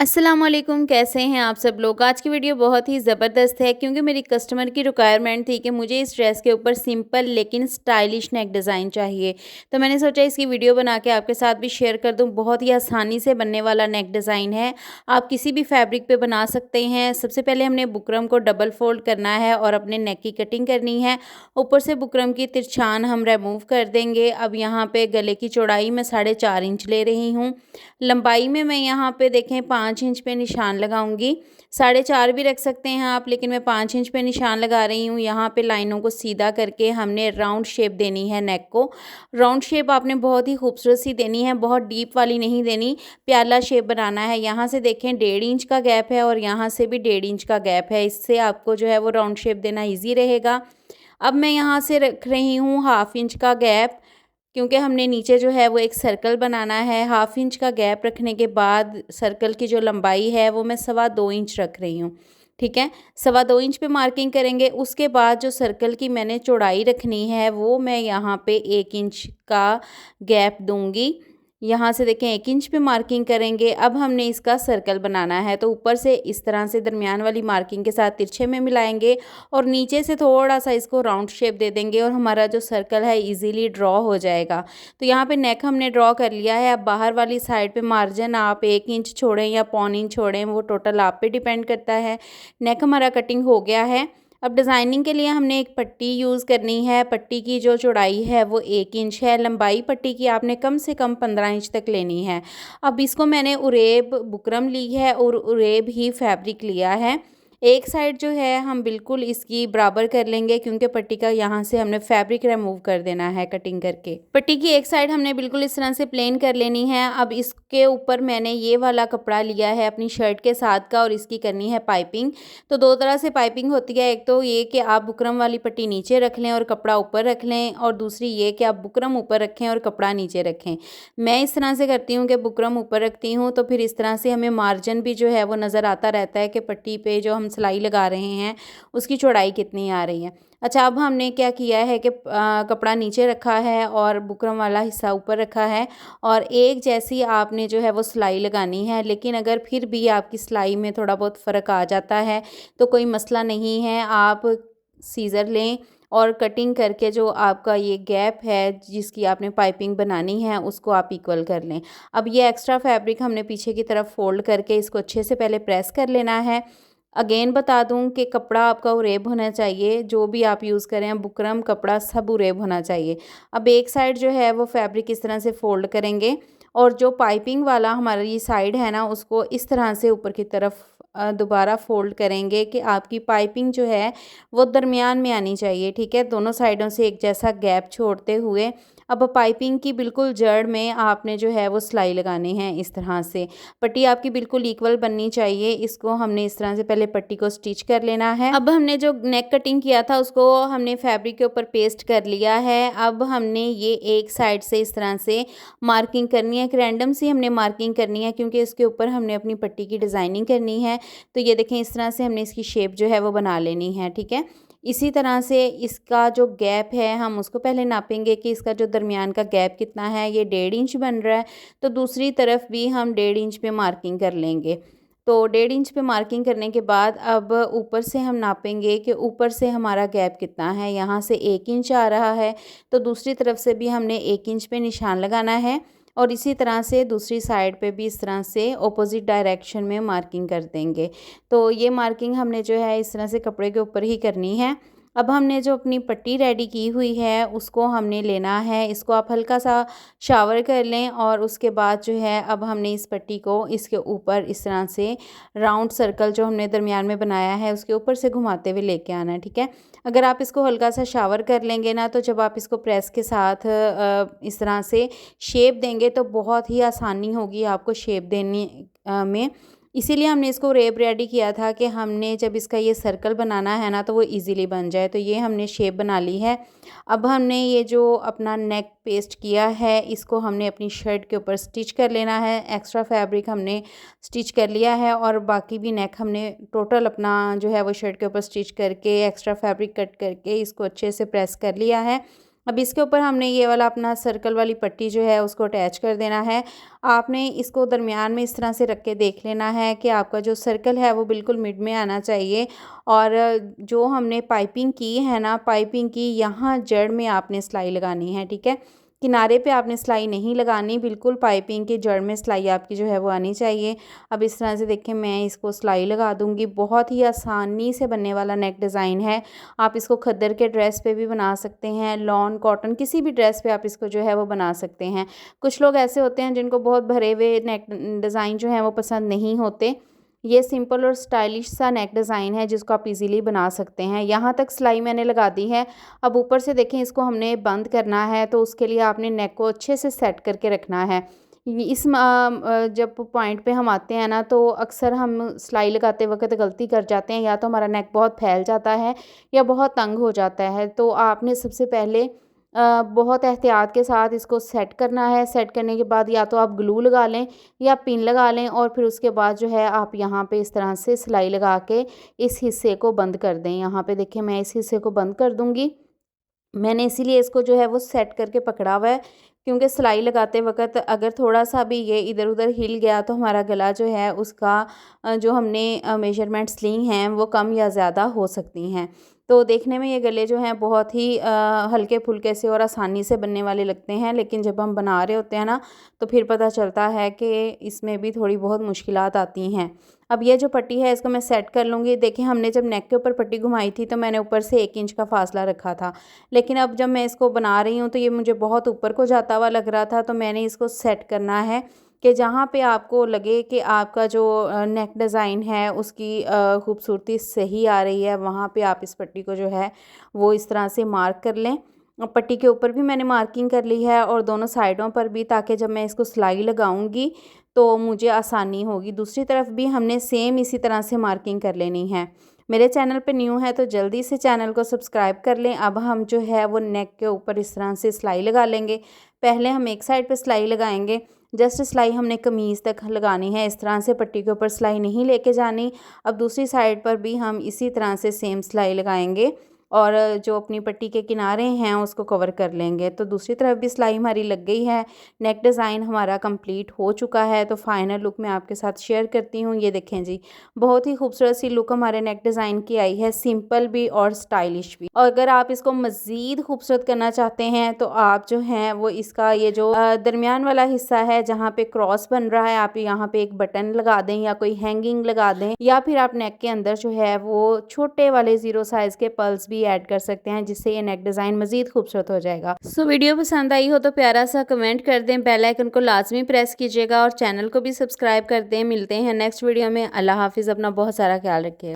अस्सलाम वालेकुम, कैसे हैं आप सब लोग। आज की वीडियो बहुत ही ज़बरदस्त है क्योंकि मेरी कस्टमर की रिक्वायरमेंट थी कि मुझे इस ड्रेस के ऊपर सिंपल लेकिन स्टाइलिश नेक डिज़ाइन चाहिए। तो मैंने सोचा इसकी वीडियो बना के आपके साथ भी शेयर कर दूं। बहुत ही आसानी से बनने वाला नेक डिज़ाइन है, आप किसी भी फैब्रिक पे बना सकते हैं। सबसे पहले हमने बुकरम को डबल फोल्ड करना है और अपने नेक की कटिंग करनी है। ऊपर से बुकरम की तिरछान हम रिमूव कर देंगे। अब यहाँ पे गले की चौड़ाई मैं 4.5 इंच ले रही हूँ। लंबाई में मैं यहाँ पे देखें 5 इंच पे निशान लगाऊंगी। 4.5 भी रख सकते हैं आप, लेकिन मैं 5 इंच पे निशान लगा रही हूँ। यहाँ पे लाइनों को सीधा करके हमने राउंड शेप देनी है नेक को। राउंड शेप आपने बहुत ही खूबसूरत सी देनी है, बहुत डीप वाली नहीं देनी, प्याला शेप बनाना है। यहाँ से देखें 1.5 इंच का गैप है और यहाँ से भी 1.5 इंच का गैप है। इससे आपको जो है वो राउंड शेप देना ईजी रहेगा। अब मैं यहाँ से रख रही हूँ 1/2 इंच का गैप, क्योंकि हमने नीचे जो है वो एक सर्कल बनाना है। 1/2 इंच का गैप रखने के बाद सर्कल की जो लंबाई है वो मैं 2.25 इंच रख रही हूँ। ठीक है, 2.25 इंच पे मार्किंग करेंगे। उसके बाद जो सर्कल की मैंने चौड़ाई रखनी है वो मैं यहाँ पे 1 इंच का गैप दूंगी। यहाँ से देखें 1 इंच पे मार्किंग करेंगे। अब हमने इसका सर्कल बनाना है, तो ऊपर से इस तरह से दरमियान वाली मार्किंग के साथ तिरछे में मिलाएंगे और नीचे से थोड़ा सा इसको राउंड शेप दे देंगे और हमारा जो सर्कल है इजीली ड्रॉ हो जाएगा। तो यहाँ पे नेक हमने ड्रॉ कर लिया है। अब बाहर वाली साइड पे मार्जिन आप 1 इंच छोड़ें या 1/4 इंच छोड़ें, वो टोटल आप पे डिपेंड करता है। नेक हमारा कटिंग हो गया है। अब डिज़ाइनिंग के लिए हमने एक पट्टी यूज़ करनी है। पट्टी की जो चौड़ाई है वो 1 इंच है। लंबाई पट्टी की आपने कम से कम 15 इंच तक लेनी है। अब इसको मैंने उरेब बुकरम ली है और उरेब ही फैब्रिक लिया है। एक साइड जो है हम बिल्कुल इसकी बराबर कर लेंगे, क्योंकि पट्टी का यहाँ से हमने फैब्रिक रिमूव कर देना है कटिंग करके। पट्टी की एक साइड हमने बिल्कुल इस तरह से प्लेन कर लेनी है। अब इसके ऊपर मैंने ये वाला कपड़ा लिया है अपनी शर्ट के साथ का और इसकी करनी है पाइपिंग। तो दो तरह से पाइपिंग होती है, एक तो ये कि आप बुकरम वाली पट्टी नीचे रख लें और कपड़ा ऊपर रख लें, और दूसरी ये कि आप बुकरम ऊपर रखें और कपड़ा नीचे रखें। मैं इस तरह से करती हूँ कि बुकरम ऊपर रखती हूँ, तो फिर इस तरह से हमें मार्जिन भी जो है वो नज़र आता रहता है कि पट्टी पे जो हम सिलाई लगा रहे हैं उसकी चौड़ाई कितनी आ रही है। अच्छा, अब हमने क्या किया है कि कपड़ा नीचे रखा है और बुकरम वाला हिस्सा ऊपर रखा है और एक जैसी आपने जो है वो सिलाई लगानी है। लेकिन अगर फिर भी आपकी सिलाई में थोड़ा बहुत फ़र्क आ जाता है तो कोई मसला नहीं है, आप सीज़र लें और कटिंग करके जो आपका ये गैप है जिसकी आपने पाइपिंग बनानी है उसको आप इक्वल कर लें। अब ये एक्स्ट्रा फैब्रिक हमने पीछे की तरफ फोल्ड करके इसको अच्छे से पहले प्रेस कर लेना है। अगेन बता दूं कि कपड़ा आपका उरेब होना चाहिए, जो भी आप यूज़ करें बुकरम कपड़ा सब उरेब होना चाहिए। अब एक साइड जो है वो फैब्रिक इस तरह से फोल्ड करेंगे और जो पाइपिंग वाला हमारी साइड है ना उसको इस तरह से ऊपर की तरफ दोबारा फोल्ड करेंगे कि आपकी पाइपिंग जो है वो दरमियान में आनी चाहिए। ठीक है, दोनों साइडों से एक जैसा गैप छोड़ते हुए अब पाइपिंग की बिल्कुल जड़ में आपने जो है वो सिलाई लगानी है। इस तरह से पट्टी आपकी बिल्कुल इक्वल बननी चाहिए। इसको हमने इस तरह से पहले पट्टी को स्टिच कर लेना है। अब हमने जो नेक कटिंग किया था उसको हमने फैब्रिक के ऊपर पेस्ट कर लिया है। अब हमने ये एक साइड से इस तरह से मार्किंग करनी है, एक रैंडम सी हमने मार्किंग करनी है क्योंकि इसके ऊपर हमने अपनी पट्टी की डिज़ाइनिंग करनी है। तो ये देखें इस तरह से हमने इसकी शेप जो है वो बना लेनी है। ठीक है, इसी तरह से इसका जो गैप है हम उसको पहले नापेंगे कि इसका जो दरमियान का गैप कितना है। ये 1.5 इंच बन रहा है, तो दूसरी तरफ भी हम 1.5 इंच पे मार्किंग कर लेंगे। तो 1.5 इंच पे मार्किंग करने के बाद अब ऊपर से हम नापेंगे कि ऊपर से हमारा गैप कितना है। यहाँ से 1 इंच आ रहा है, तो दूसरी तरफ से भी हमने 1 इंच पे निशान लगाना है और इसी तरह से दूसरी साइड पे भी इस तरह से ऑपोजिट डायरेक्शन में मार्किंग कर देंगे। तो ये मार्किंग हमने जो है इस तरह से कपड़े के ऊपर ही करनी है। अब हमने जो अपनी पट्टी रेडी की हुई है उसको हमने लेना है। इसको आप हल्का सा शावर कर लें और उसके बाद जो है अब हमने इस पट्टी को इसके ऊपर इस तरह से राउंड सर्कल जो हमने दरमियान में बनाया है उसके ऊपर से घुमाते हुए लेके आना है। ठीक है, अगर आप इसको हल्का सा शावर कर लेंगे ना तो जब आप इसको प्रेस के साथ इस तरह से शेप देंगे तो बहुत ही आसानी होगी आपको शेप देने में। इसीलिए हमने इसको रेब रेडी किया था कि हमने जब इसका ये सर्कल बनाना है ना तो वो इजीली बन जाए। तो ये हमने शेप बना ली है। अब हमने ये जो अपना नेक पेस्ट किया है इसको हमने अपनी शर्ट के ऊपर स्टिच कर लेना है। एक्स्ट्रा फैब्रिक हमने स्टिच कर लिया है और बाकी भी नेक हमने टोटल अपना जो है वो शर्ट के ऊपर स्टिच करके एक्स्ट्रा फैब्रिक कट करके इसको अच्छे से प्रेस कर लिया है। अब इसके ऊपर हमने ये वाला अपना सर्कल वाली पट्टी जो है उसको अटैच कर देना है। आपने इसको दरमियान में इस तरह से रख के देख लेना है कि आपका जो सर्कल है वो बिल्कुल मिड में आना चाहिए। और जो हमने पाइपिंग की है ना, पाइपिंग की यहाँ जड़ में आपने सिलाई लगानी है, ठीक है। किनारे पे आपने सिलाई नहीं लगानी, बिल्कुल पाइपिंग की जड़ में सिलाई आपकी जो है वो आनी चाहिए। अब इस तरह से देखें मैं इसको सिलाई लगा दूँगी। बहुत ही आसानी से बनने वाला नेक डिज़ाइन है। आप इसको खद्दर के ड्रेस पे भी बना सकते हैं, लॉन, कॉटन किसी भी ड्रेस पे आप इसको जो है वो बना सकते हैं। कुछ लोग ऐसे होते हैं जिनको बहुत भरे हुए नेक डिज़ाइन जो हैं वो पसंद नहीं होते। ये सिंपल और स्टाइलिश सा नेक डिज़ाइन है जिसको आप इजीली बना सकते हैं। यहाँ तक सिलाई मैंने लगा दी है। अब ऊपर से देखें इसको हमने बंद करना है, तो उसके लिए आपने नेक को अच्छे से सेट करके रखना है। जब पॉइंट पे हम आते हैं ना, तो अक्सर हम सिलाई लगाते वक्त गलती कर जाते हैं, या तो हमारा नेक बहुत फैल जाता है या बहुत तंग हो जाता है। तो आपने सबसे पहले बहुत एहतियात के साथ इसको सेट करना है। सेट करने के बाद या तो आप ग्लू लगा लें या पिन लगा लें, और फिर उसके बाद जो है आप यहाँ पे इस तरह से सिलाई लगा के इस हिस्से को बंद कर दें। यहाँ पे देखिए मैं इस हिस्से को बंद कर दूँगी। मैंने इसीलिए इसको जो है वो सेट करके पकड़ा हुआ है, क्योंकि सिलाई लगाते वक़्त अगर थोड़ा-सा भी ये इधर-उधर हिल गया तो हमारा गला जो है उसका जो हमने मेजरमेंट्स ली हैं वो कम या ज़्यादा हो सकती हैं। तो देखने में ये गले जो हैं बहुत ही हल्के-फुल्के से और आसानी से बनने वाले लगते हैं, लेकिन जब हम बना रहे होते हैं ना, तो फिर पता चलता है कि इसमें भी थोड़ी बहुत मुश्किलात आती हैं। अब ये जो पट्टी है इसको मैं सेट कर लूँगी। देखिए हमने जब नेक के ऊपर पट्टी घुमाई थी तो मैंने ऊपर से 1 इंच का फ़ासला रखा था। लेकिन अब जब मैं इसको बना रही हूँ तो ये मुझे बहुत ऊपर को जाता हुआ लग रहा था, तो मैंने इसको सेट करना है कि जहाँ पे आपको लगे कि आपका जो नेक डिज़ाइन है उसकी खूबसूरती सही आ रही है, वहाँ पे आप इस पट्टी को जो है वो इस तरह से मार्क कर लें। पट्टी के ऊपर भी मैंने मार्किंग कर ली है और दोनों साइडों पर भी, ताकि जब मैं इसको सिलाई लगाऊंगी तो मुझे आसानी होगी। दूसरी तरफ भी हमने सेम इसी तरह से मार्किंग कर लेनी है। मेरे चैनल पे न्यू है तो जल्दी से चैनल को सब्सक्राइब कर लें। अब हम जो है वो नेक के ऊपर इस तरह से सिलाई लगा लेंगे। पहले हम एक साइड पे सिलाई लगाएंगे, जस्ट सिलाई हमने कमीज़ तक लगानी है, इस तरह से पट्टी के ऊपर सिलाई नहीं लेके जानी। अब दूसरी साइड पर भी हम इसी तरह से सेम सिलाई लगाएंगे और जो अपनी पट्टी के किनारे हैं उसको कवर कर लेंगे। तो दूसरी तरफ भी सिलाई हमारी लग गई है। नेक डिज़ाइन हमारा कंप्लीट हो चुका है। तो फाइनल लुक मैं आपके साथ शेयर करती हूँ। ये देखें जी, बहुत ही खूबसूरत सी लुक हमारे नेक डिज़ाइन की आई है, सिंपल भी और स्टाइलिश भी। और अगर आप इसको मज़ीद खूबसूरत करना चाहते हैं तो आप जो हैं वो इसका ये जो दरमियान वाला हिस्सा है जहाँ पे क्रॉस बन रहा है, आप यहाँ पे एक बटन लगा दें या कोई हैंगिंग लगा दें, या फिर आप नेक के अंदर जो है वो छोटे वाले 0 साइज़ के पर्ल्स भी ऐड कर सकते हैं, जिससे ये नेक डिज़ाइन मज़ीद खूबसूरत हो जाएगा। सो वीडियो पसंद आई हो तो प्यारा सा कमेंट कर दें, बेल आइकन को लाजमी प्रेस कीजिएगा और चैनल को भी सब्सक्राइब कर दें। मिलते हैं नेक्स्ट वीडियो में। अल्लाह हाफिज़। अपना बहुत सारा ख्याल रखिए।